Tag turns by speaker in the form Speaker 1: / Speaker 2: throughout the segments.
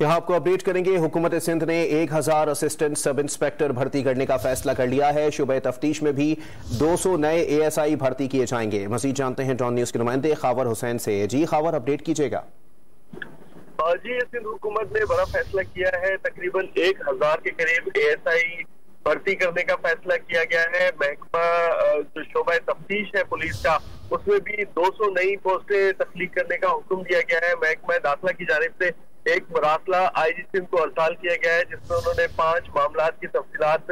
Speaker 1: यहाँ आपको अपडेट करेंगे। हुकूमत सिंध ने 1000 असिस्टेंट सब इंस्पेक्टर भर्ती करने का फैसला कर लिया है। शुबे तफ्तीश में भी 200 नए ASI भर्ती किए जाएंगे। मजीद जानते हैं डॉन न्यूज के नुमाइंदे खावर हुसैन से। जी खावर, अपडेट कीजिएगा।
Speaker 2: जी, सिंध हुकूमत ने बड़ा फैसला किया है। तकरीबन 1000 के करीब ASI भर्ती करने का फैसला किया गया है। महकमा जो शोबा तफ्तीश है पुलिस का, उसमें भी 200 नई पोस्टें तख्लीक करने का हुक्म दिया गया है। महकमा दाखिला की जानिब से एक मरासला IG सिंध को अरसाल किया गया है, जिसमें उन्होंने 5 मामलात की तफसीलात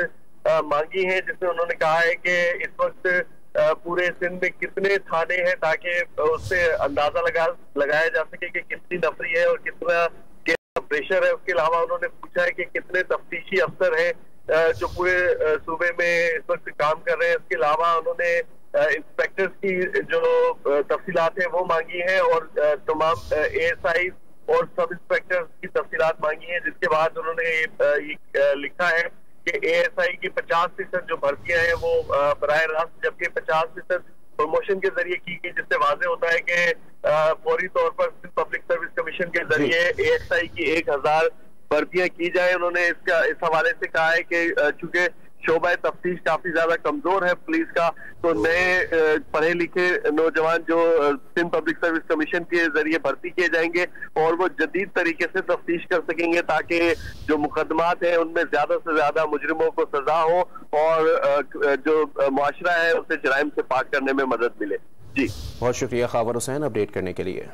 Speaker 2: मांगी हैं, जिसमें उन्होंने कहा है कि इस वक्त पूरे सिंध में कितने थाने हैं, ताकि उससे अंदाजा लगाया जा सके कि कितनी नफरी है और कितना प्रेशर है। उसके अलावा उन्होंने पूछा है कि कितने तफ्तीशी अफसर हैं जो पूरे सूबे में इस वक्त काम कर रहे हैं। इसके अलावा उन्होंने इंस्पेक्टर्स की जो तफसीलात है वो मांगी है और तमाम ASI और सब इंस्पेक्टर की तफसीलात मांगी है। जिसके बाद उन्होंने लिखा है कि ASI की 50% जो भर्तियां हैं वो बराह रास्त, जबकि 50% प्रमोशन के जरिए की गई, जिससे वाज़ेह होता है कि फौरी तौर पर पब्लिक सर्विस कमीशन के जरिए ASI की 1000 भर्तियां की जाए। उन्होंने इस हवाले से कहा है कि चूंकि शोबा तफ्तीश काफी ज्यादा कमजोर है पुलिस का, तो नए पढ़े लिखे नौजवान जो सिंध पब्लिक सर्विस कमीशन के जरिए भर्ती किए जाएंगे और वो जदीद तरीके से तफ्तीश कर सकेंगे, ताकि जो मुकदमात हैं उनमें ज्यादा से ज्यादा मुजरिमों को सजा हो और जो मुआशरा है उसे जराइम से पाक करने में मदद मिले। जी,
Speaker 1: बहुत शुक्रिया खावर हुसैन अपडेट करने के लिए।